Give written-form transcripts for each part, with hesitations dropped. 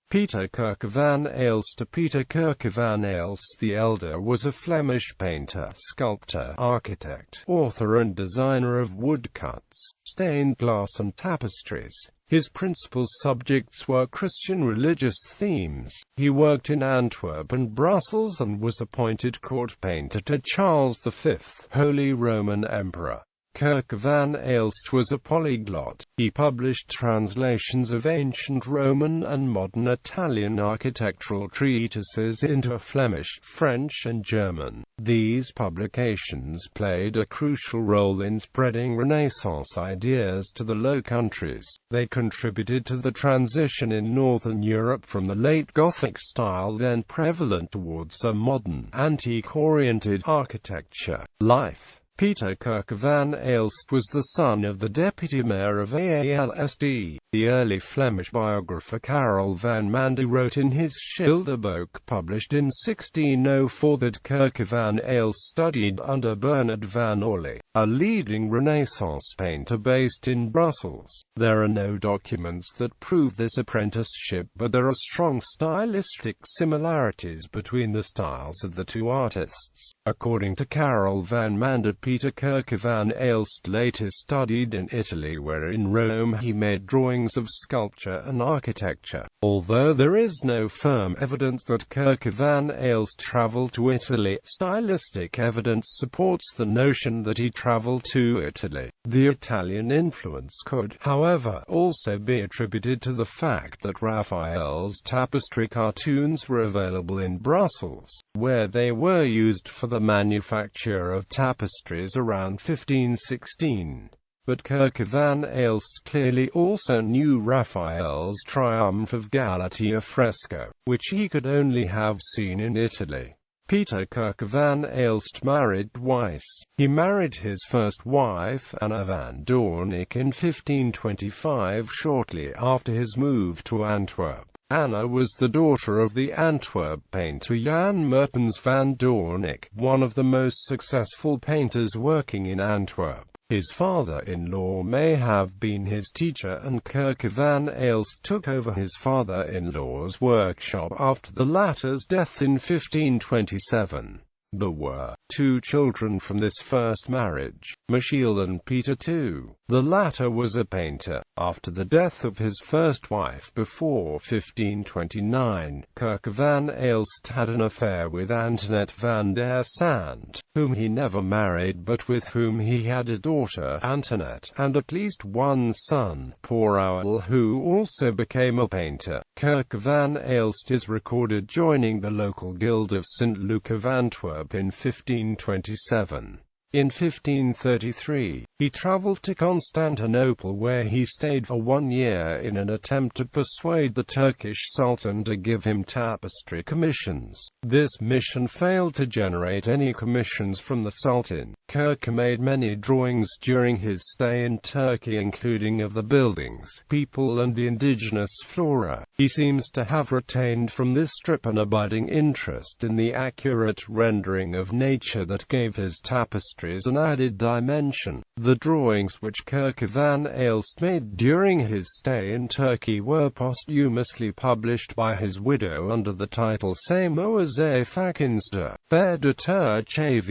Pieter Coecke van Aelst. Pieter Coecke van Aelst the Elder was a Flemish painter, sculptor, architect, author and designer of woodcuts, stained glass and tapestries. His principal subjects were Christian religious themes. He worked in Antwerp and Brussels and was appointed court painter to Charles V, Holy Roman Emperor. Coecke van Aelst was a polyglot. He published translations of ancient Roman and modern Italian architectural treatises into Flemish, French and German. These publications played a crucial role in spreading Renaissance ideas to the Low Countries. They contributed to the transition in Northern Europe from the late Gothic style then prevalent towards a modern, antique-oriented architecture. Life. Pieter Coecke van Aelst was the son of the deputy mayor of Elst. The early Flemish biographer Karel van Mander wrote in his Schilderboek published in 1604 that Coecke van Aelst studied under Bernard van Orly, a leading Renaissance painter based in Brussels. There are no documents that prove this apprenticeship, but there are strong stylistic similarities between the styles of the two artists. According to Karel van Mander, Pieter Coecke van Aelst later studied in Italy, where in Rome he made drawings of sculpture and architecture. Although there is no firm evidence that Coecke van Aelst traveled to Italy, stylistic evidence supports the notion that he traveled to Italy. The Italian influence could, however, also be attributed to the fact that Raphael's tapestry cartoons were available in Brussels, where they were used for the manufacture of tapestries around 1516. But Coecke van Aelst clearly also knew Raphael's Triumph of Galatea fresco, which he could only have seen in Italy. Pieter Coecke van Aelst married twice. He married his first wife, Anna van Doornik, in 1525, shortly after his move to Antwerp. Anna was the daughter of the Antwerp painter Jan Mertens van Doornik, one of the most successful painters working in Antwerp. His father-in-law may have been his teacher, and Coecke van Aelst took over his father-in-law's workshop after the latter's death in 1527. There were two children from this first marriage, Michiel and Pieter II. The latter was a painter. After the death of his first wife before 1529, Coecke van Aelst had an affair with Antoinette van der Sand, whom he never married but with whom he had a daughter, Antoinette, and at least one son, Paul, who also became a painter. Coecke van Aelst is recorded joining the local guild of St. Luke of Antwerp in 1527. In 1533, he traveled to Constantinople, where he stayed for 1 year in an attempt to persuade the Turkish Sultan to give him tapestry commissions. This mission failed to generate any commissions from the Sultan. Coecke made many drawings during his stay in Turkey, including of the buildings, people and the indigenous flora. He seems to have retained from this trip an abiding interest in the accurate rendering of nature that gave his tapestries an added dimension. The drawings which Coecke van Aelst made during his stay in Turkey were posthumously published by his widow under the title Samoa Fakinster, Fair de Turcve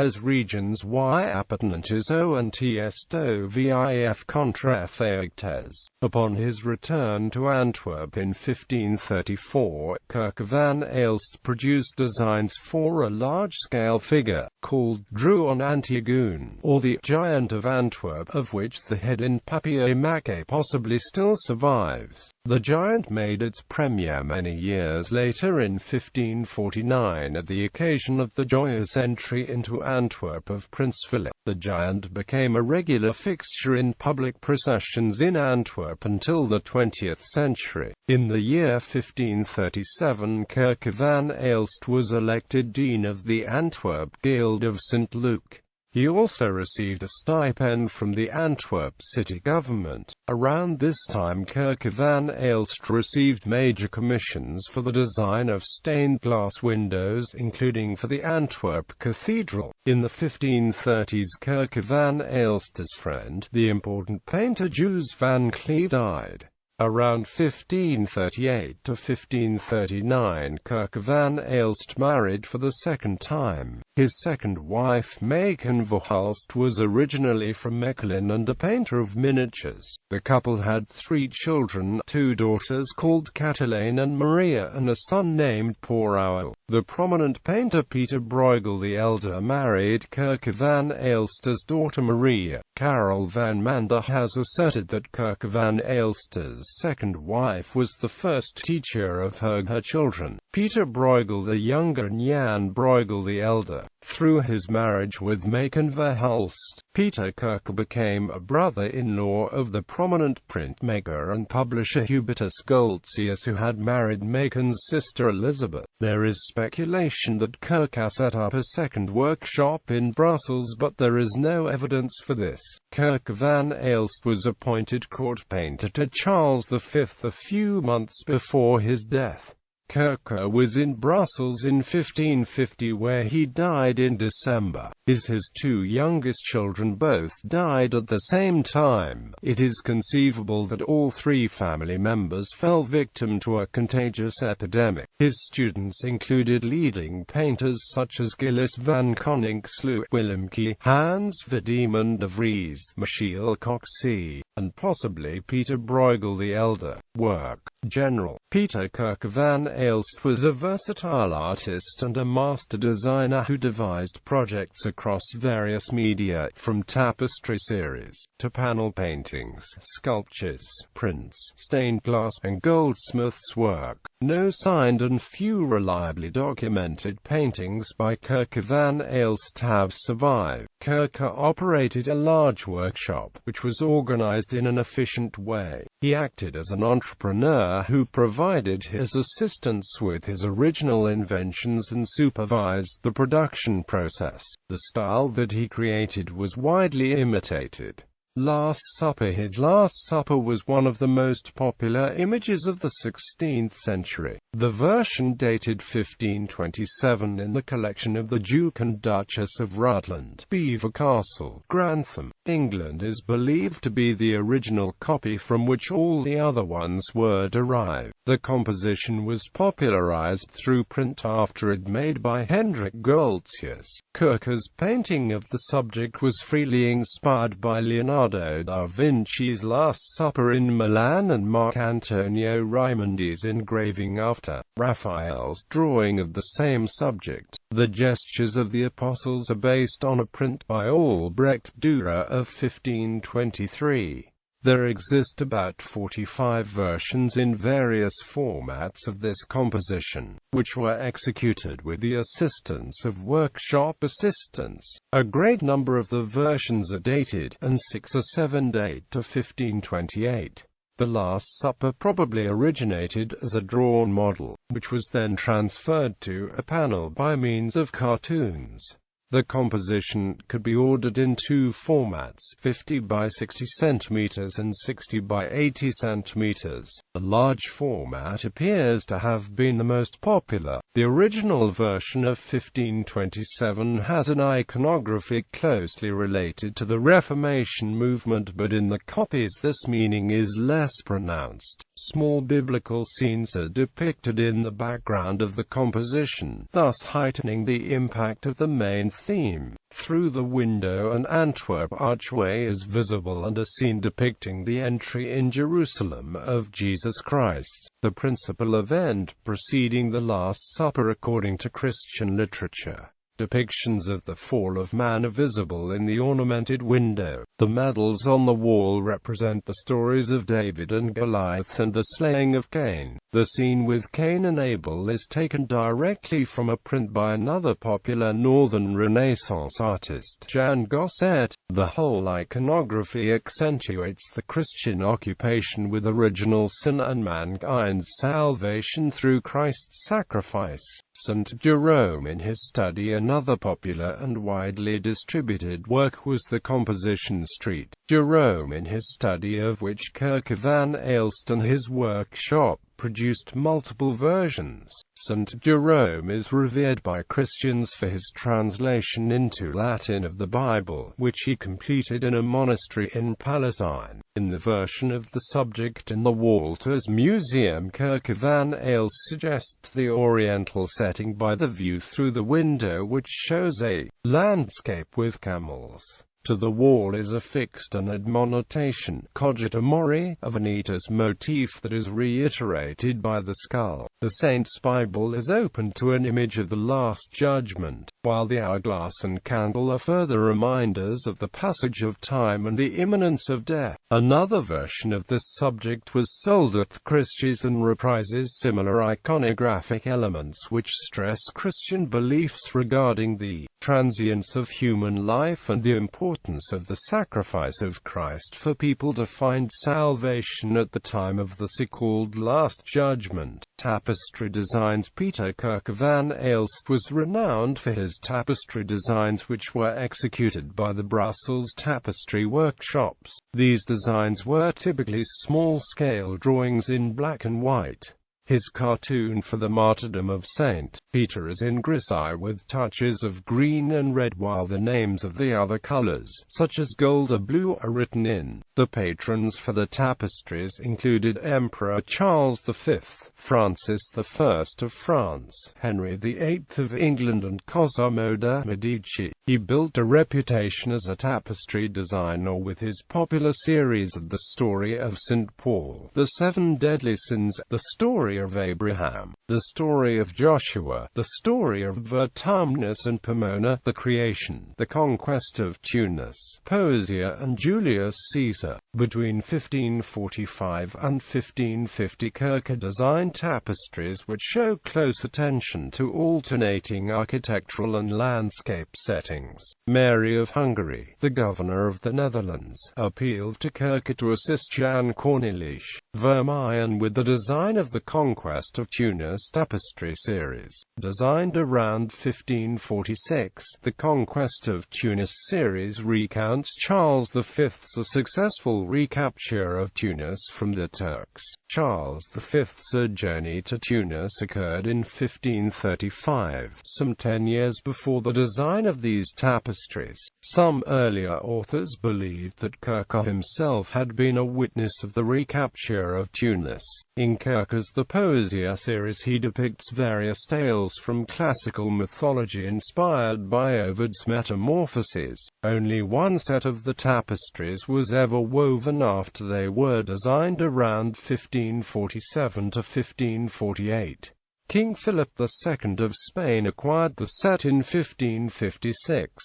les regions y appartenantes o antiesto VIAF contra Theoctes. Upon his return to Antwerp in 1534, Coecke van Aelst produced designs for a large-scale figure, called Drew on Antigone, or the Giant of Antwerp, of which the head in papier-mâché possibly still survives. The giant made its premiere many years later in 1549 at the occasion of the joyous entry into Antwerp of Prince Philip. The giant became a regular fixture in public processions in Antwerp until the 20th century. In the year 1537, Coecke van Aelst was elected Dean of the Antwerp Guild of St. Luke. He also received a stipend from the Antwerp city government. Around this time, Coecke van Aelst received major commissions for the design of stained glass windows, including for the Antwerp Cathedral. In the 1530s, Coecke van Aelst's friend, the important painter Jules van Cleve, died. Around 1538 to 1539, Coecke van Aelst married for the second time. His second wife, Maken van Aelst, was originally from Mechelen and a painter of miniatures. The couple had 3 children, 2 daughters called Katelijne and Maria, and a son named Pauwel. The prominent painter Pieter Bruegel the Elder married Coecke van Aelst's daughter Maria. Karel van Mander has asserted that Coecke van Aelst's second wife was the first teacher of her children, Pieter Bruegel the Younger and Jan Bruegel the Elder. Through his marriage with Maken van Aelst, Pieter Coecke became a brother-in-law of the prominent printmaker and publisher Hubertus Goltzius, who had married Maken's sister Elizabeth. There is speculation that Coecke set up a second workshop in Brussels, but there is no evidence for this. Coecke van Aelst was appointed court painter to Charles V a few months before his death. Coecke was in Brussels in 1550, where he died in December. His 2 youngest children both died at the same time. It is conceivable that all 3 family members fell victim to a contagious epidemic. His students included leading painters such as Gillis van Koningsluwe, Willemke, Hans Wiedeman de Vries, Michiel Coxey, and possibly Pieter Bruegel the Elder. Work. General. Pieter Coecke van Aelst was a versatile artist and a master designer who devised projects across various media, from tapestry series to panel paintings, sculptures, prints, stained glass, and goldsmith's work. No signed and few reliably documented paintings by Coecke van Aelst have survived. Coecke operated a large workshop, which was organized in an efficient way. He acted as an entrepreneur who provided his assistants with his original inventions and supervised the production process. The style that he created was widely imitated. Last Supper. His Last Supper was one of the most popular images of the 16th century. The version dated 1527 in the collection of the Duke and Duchess of Rutland, Belvoir Castle, Grantham, England, is believed to be the original copy from which all the other ones were derived. The composition was popularized through print after it made by Hendrik Goltzius. Coecke's painting of the subject was freely inspired by Leonardo da Vinci's Last Supper in Milan and Marc Antonio Raimondi's engraving after Raphael's drawing of the same subject. The Gestures of the Apostles are based on a print by Albrecht Dürer of 1523. There exist about 45 versions in various formats of this composition, which were executed with the assistance of workshop assistants. A great number of the versions are dated, and 6 or 7 date to 1528. The Last Supper probably originated as a drawn model, which was then transferred to a panel by means of cartoons. The composition could be ordered in 2 formats, 50 by 60 cm and 60 by 80 cm. The large format appears to have been the most popular. The original version of 1527 has an iconography closely related to the Reformation movement, but in the copies this meaning is less pronounced. Small biblical scenes are depicted in the background of the composition, thus heightening the impact of the main theme. Through the window an Antwerp archway is visible and a scene depicting the entry in Jerusalem of Jesus Christ, the principal event preceding the Last Supper according to Christian literature. Depictions of the fall of man are visible in the ornamented window. The medals on the wall represent the stories of David and Goliath and the slaying of Cain. The scene with Cain and Abel is taken directly from a print by another popular Northern Renaissance artist, Jan Gosset. The whole iconography accentuates the Christian occupation with original sin and mankind's salvation through Christ's sacrifice. St. Jerome in his study. Another popular and widely distributed work was the composition Street. Jerome, in his study of which Coecke van Aelst and his workshop produced multiple versions. St. Jerome is revered by Christians for his translation into Latin of the Bible, which he completed in a monastery in Palestine. In the version of the subject in the Walters Museum, Coecke van Aelst suggests the oriental setting by the view through the window, which shows a landscape with camels. To the wall is affixed an admonition, cogita mori, of an eater's motif that is reiterated by the skull. The Saint's Bible is open to an image of the Last Judgment, while the hourglass and candle are further reminders of the passage of time and the imminence of death. Another version of this subject was sold at Christie's and reprises similar iconographic elements which stress Christian beliefs regarding the transience of human life and the importance of the sacrifice of Christ for people to find salvation at the time of the so-called Last Judgment. Tapestry designs. Pieter Coecke van Aelst was renowned for his tapestry designs, which were executed by the Brussels tapestry workshops. These designs were typically small-scale drawings in black and white. His cartoon for the martyrdom of St. Peter is in griseye with touches of green and red, while the names of the other colors, such as gold or blue, are written in. The patrons for the tapestries included Emperor Charles V, Francis I of France, Henry VIII of England, and Cosimo de' Medici. He built a reputation as a tapestry designer with his popular series of The Story of St. Paul, The Seven Deadly Sins, The Story of Abraham, The Story of Joshua, The Story of Vertumnus and Pomona, The Creation, The Conquest of Tunis, Poesia, and Julius Caesar. Between 1545 and 1550, Coecke designed tapestries which show close attention to alternating architectural and landscape settings. Mary of Hungary, the governor of the Netherlands, appealed to Coecke to assist Jan Cornelis Vermeyen with the design of the Conquest of Tunis tapestry series. Designed around 1546, the Conquest of Tunis series recounts Charles V's successful recapture of Tunis from the Turks. Charles V's journey to Tunis occurred in 1535, some 10 years before the design of these tapestries. Some earlier authors believed that Coecke himself had been a witness of the recapture of Tunis. In Coecke's The Poesia series, he depicts various tales from classical mythology inspired by Ovid's Metamorphoses. Only one set of the tapestries was ever woven after they were designed, around 1547 to 1548. King Philip II of Spain acquired the set in 1556.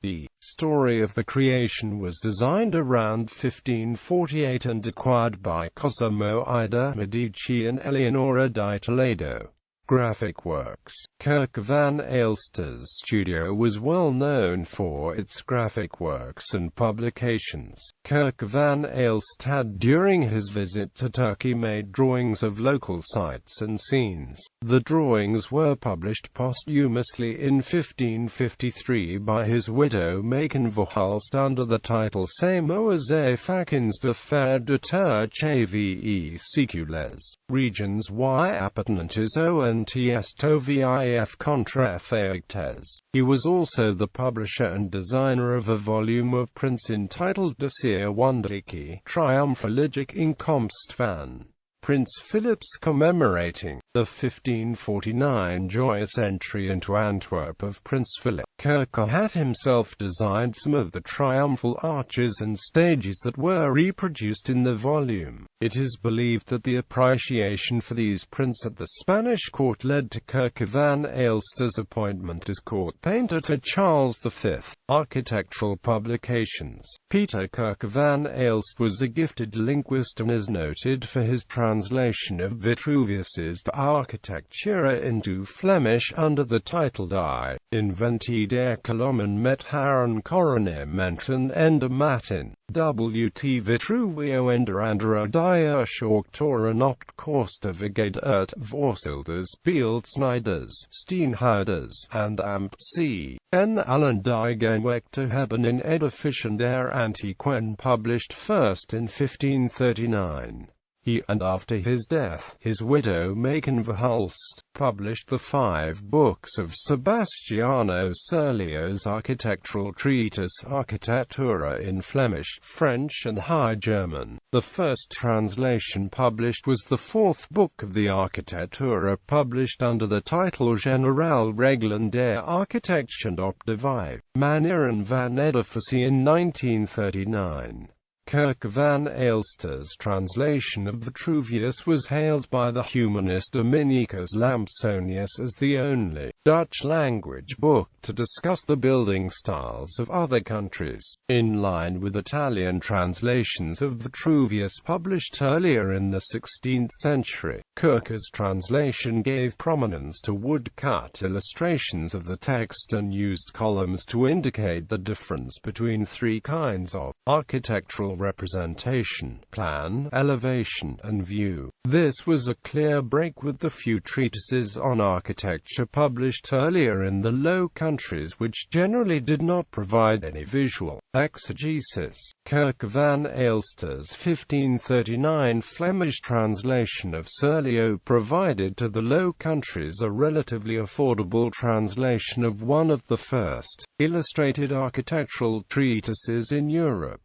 The Story of the Creation was designed around 1548 and acquired by Cosimo I de' Medici and Eleonora di Toledo. Graphic works. Coecke van Aelst's studio was well known for its graphic works and publications. Coecke van Aelst had, during his visit to Turkey, made drawings of local sites and scenes. The drawings were published posthumously in 1553 by his widow Maken Verhulst under the title Samoas et Facins de Fer de Turche ve Secules. Regions y appartenantes ONTS to VIAF contra Theoctes. He was also the publisher and designer of a volume of prints entitled De Zeer Wonderlijke Triumphaligic Inkomst van Prince Philip's, commemorating the 1549 joyous entry into Antwerp of Prince Philip. Coecke had himself designed some of the triumphal arches and stages that were reproduced in the volume. It is believed that the appreciation for these prints at the Spanish court led to Coecke van Aelst's appointment as court painter to Charles V. Architectural publications. Pieter Coecke van Aelst was a gifted linguist and is noted for his translation translation of Vitruvius's De Architectura into Flemish under the title Die Inventie der Kolommen met haren Coronementen en de Matin, WT Vitruvio en de andere die Architecturen op Kostervigade uit Voorschilders, Beeldsnijders, Steenhouders, and Amp C. N. Allen die Genweg te hebben in Edification der Antiquen, published first in 1539. He, and after his death, his widow Maken Verhulst, published the 5 books of Sebastiano Serlio's architectural treatise Architectura in Flemish, French and High German. The first translation published was the 4th book of the Architectura, published under the title Generale Regelen der Architecten op de 5 Manieren van Edificie in 1939. Coecke van Aelst's translation of Vitruvius was hailed by the humanist Dominicus Lampsonius as the only Dutch-language book to discuss the building styles of other countries, in line with Italian translations of Vitruvius published earlier in the 16th century. Coecke's translation gave prominence to woodcut illustrations of the text and used columns to indicate the difference between 3 kinds of architectural representation: plan, elevation, and view. This was a clear break with the few treatises on architecture published earlier in the Low Countries, which generally did not provide any visual exegesis. Coecke van Aelst's 1539 Flemish translation of Serlio provided to the Low Countries a relatively affordable translation of one of the first illustrated architectural treatises in Europe.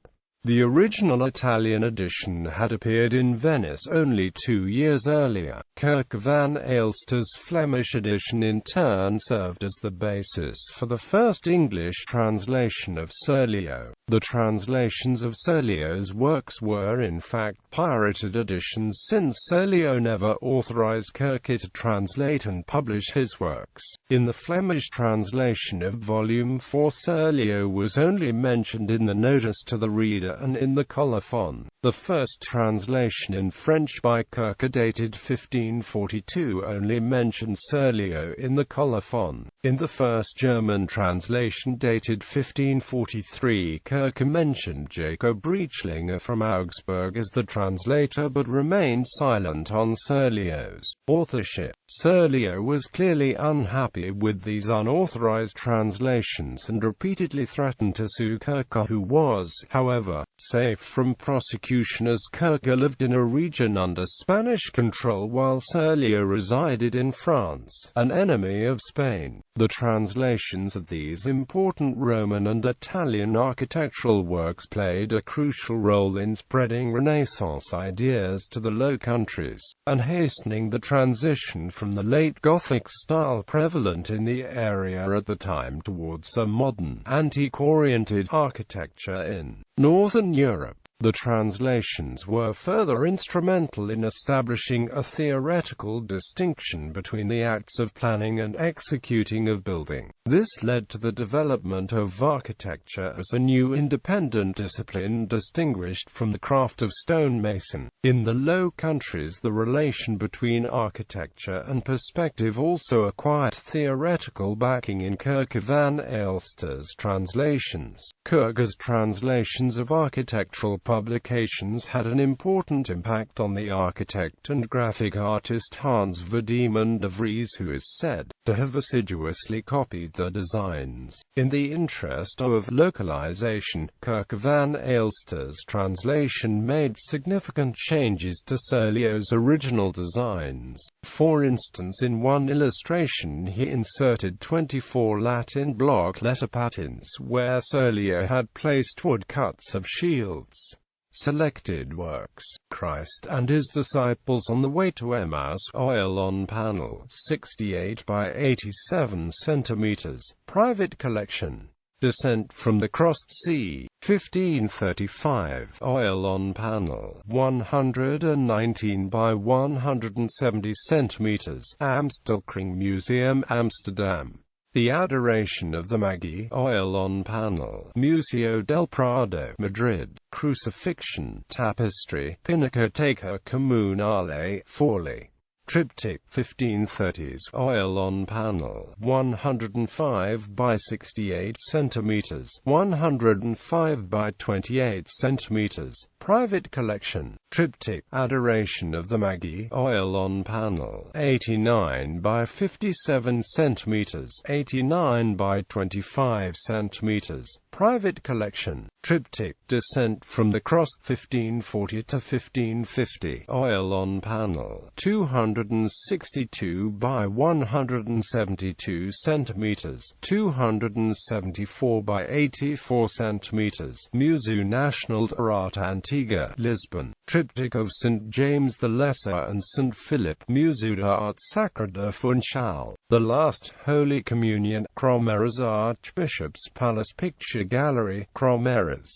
The original Italian edition had appeared in Venice only 2 years earlier. Coecke van Aelst's Flemish edition in turn served as the basis for the first English translation of Serlio. The translations of Serlio's works were in fact pirated editions, since Serlio never authorized Coecke to translate and publish his works. In the Flemish translation of Volume 4, Serlio was only mentioned in the notice to the reader and in the colophon. The first translation in French by Coecke, dated 1542, only mentioned Serlio in the colophon. In the first German translation, dated 1543, Coecke mentioned Jacob Breechlinger from Augsburg as the translator, but remained silent on Serlio's authorship. Serlio was clearly unhappy with these unauthorized translations and repeatedly threatened to sue Coecke, who was, however, safe from prosecution as Coecke lived in a region under Spanish control while Serlio resided in France, an enemy of Spain. The translations of these important Roman and Italian architectural works played a crucial role in spreading Renaissance ideas to the Low Countries, and hastening the transition from the late Gothic style prevalent in the area at the time towards a modern, antique-oriented architecture in Northern Europe. The translations were further instrumental in establishing a theoretical distinction between the acts of planning and executing of building. This led to the development of architecture as a new independent discipline distinguished from the craft of stonemason. In the Low Countries, the relation between architecture and perspective also acquired theoretical backing in Coecke van Aelst's translations. Coecke's translations of architectural publications had an important impact on the architect and graphic artist Hans Verdeman de Vries, who is said to have assiduously copied the designs. In the interest of localization, Coecke van Aelst's translation made significant changes to Serlio's original designs. For instance, in one illustration he inserted 24 Latin block letter patterns where Serlio had placed woodcuts of shields. Selected works: Christ and His Disciples on the Way to Emmaus, oil on panel, 68 by 87 cm, private collection. Descent from the Crossed Sea, 1535, oil on panel, 119 by 170 cm, Amstelkring Museum, Amsterdam. The Adoration of the Magi, oil on panel, Museo del Prado, Madrid. Crucifixion, Tapestry, Pinacoteca Comunale, Forlì. Triptych, 1530s, oil on panel, 105 by 68 cm, 105 by 28 cm, private collection. Triptych, Adoration of the Magi, oil on panel, 89 by 57 cm, 89 by 25 cm, private collection. Triptych, Descent from the Cross, 1540 to 1550, oil on panel, 262 by 172 cm, 274 by 84 cm, Museu Nacional de Arte Antiga, Lisbon. Triptych of St. James the Lesser and St. Philip, Museu d'Art Sacre de Funchal. The Last Holy Communion, Cromeras Archbishop's Palace Picture Gallery, Cromeras.